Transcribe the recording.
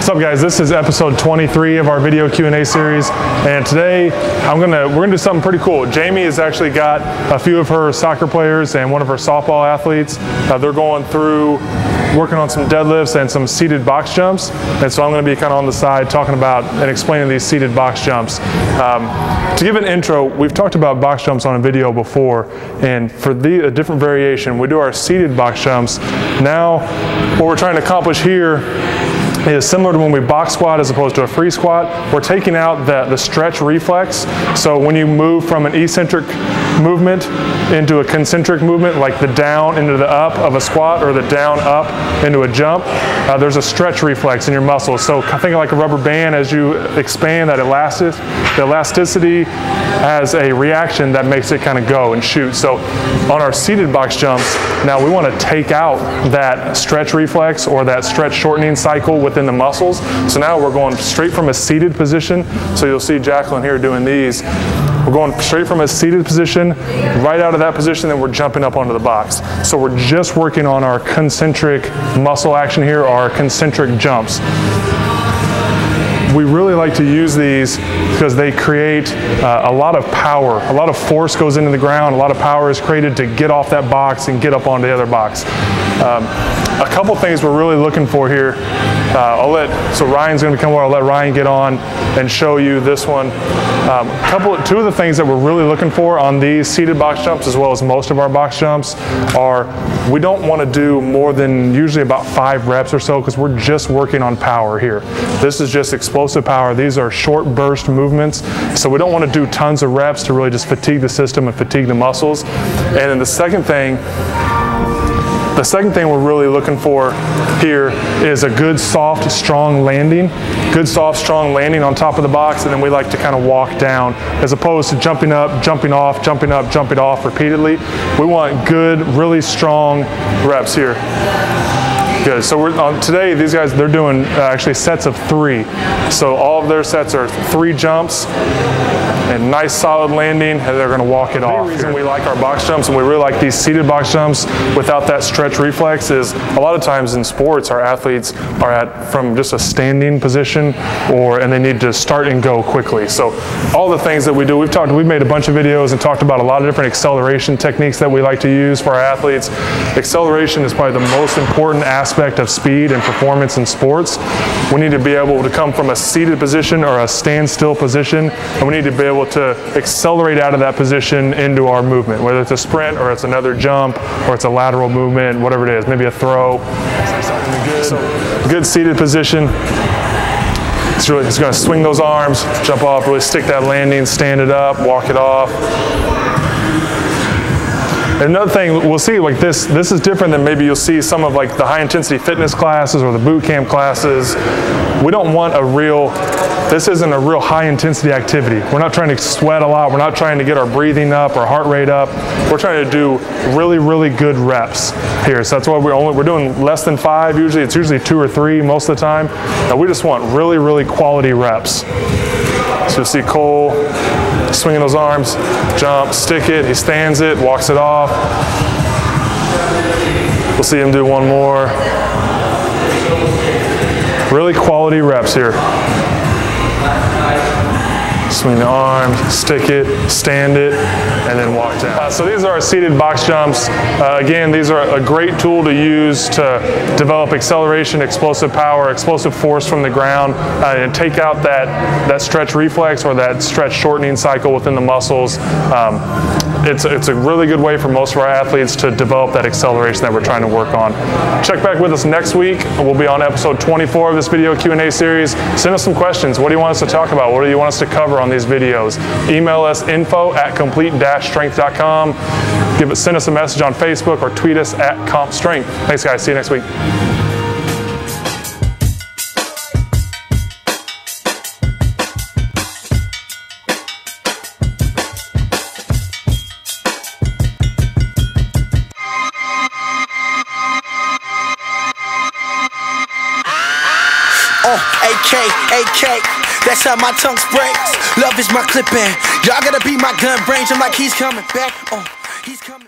What's up, guys? This is episode 23 of our video Q&A series, and today we're gonna do something pretty cool. Jamie has actually got a few of her soccer players and one of her softball athletes. They're going through working on some deadlifts and some seated box jumps, and so I'm going to be kind of on the side talking about and explaining these seated box jumps. To give an intro, we've talked about box jumps on a video before, and for a different variation, we do our seated box jumps. Now, what we're trying to accomplish here is similar to when we box squat as opposed to a free squat. We're taking out the stretch reflex. So when you move from an eccentric movement into a concentric movement, like the down into the up of a squat or the down up into a jump, there's a stretch reflex in your muscles. So think of like a rubber band. As you expand, the elasticity has a reaction that makes it kind of go and shoot. So on our seated box jumps, now we want to take out that stretch reflex or that stretch shortening cycle within the muscles. So now we're going straight from a seated position. So you'll see Jacqueline here doing these. We're going straight from a seated position, right out of that position, then we're jumping up onto the box. So we're just working on our concentric muscle action here, our concentric jumps. We really like to use these because they create a lot of power. A lot of force goes into the ground. A lot of power is created to get off that box and get up onto the other box. A couple things we're really looking for here. So Ryan's going to come over. I'll let Ryan get on and show you this one. Two of the things that we're really looking for on these seated box jumps, as well as most of our box jumps, are we don't want to do more than usually about 5 reps or so, because we're just working on power here. This is just explosive power. These are short burst movements, so we don't want to do tons of reps to really just fatigue the system and fatigue the muscles. And then the second thing we're really looking for here is a good, soft, strong landing. Good, soft, strong landing on top of the box, and then we like to kind of walk down, as opposed to jumping up, jumping off, jumping up, jumping off repeatedly. We want good, really strong reps here. Good. So today, these guys, they're doing actually sets of 3. So all of their sets are 3 jumps and nice solid landing, and they're going to walk it off. The reason we like our box jumps and we really like these seated box jumps without that stretch reflex is a lot of times in sports our athletes are from just a standing position, and they need to start and go quickly. So all the things that we do, we've made a bunch of videos and talked about a lot of different acceleration techniques that we like to use for our athletes. Acceleration is probably the most important aspect of speed and performance in sports. We need to be able to come from a seated position or a standstill position, and we need to be able to accelerate out of that position into our movement, whether it's a sprint or it's another jump or it's a lateral movement, whatever it is, maybe a throw. Good seated position. It's going to swing those arms, jump off, really stick that landing, stand it up, walk it off. And another thing we'll see, like this is different than maybe you'll see some of like the high intensity fitness classes or the boot camp classes. We don't want this isn't a real high intensity activity. We're not trying to sweat a lot. We're not trying to get our breathing up, our heart rate up. We're trying to do really, really good reps here. So that's why we're doing less than 5 usually. It's usually 2 or 3 most of the time. And we just want really, really quality reps. So you'll see Cole swinging those arms, jump, stick it, he stands it, walks it off. We'll see him do one more. Really quality reps here. Swing the arms, stick it, stand it, and then walk down. So these are our seated box jumps. Again, these are a great tool to use to develop acceleration, explosive power, explosive force from the ground, and take out that stretch reflex or that stretch shortening cycle within the muscles. It's a really good way for most of our athletes to develop that acceleration that we're trying to work on. Check back with us next week. We'll be on episode 24 of this video Q&A series. Send us some questions. What do you want us to talk about? What do you want us to cover on these videos? Email us info@complete-strength.com. Send us a message on Facebook or tweet us @compstrength. Thanks, guys. See you next week. AK, that's how my tongue breaks. Love is my clipping. Y'all gotta be my gun range. I'm like, he's coming back. He's coming.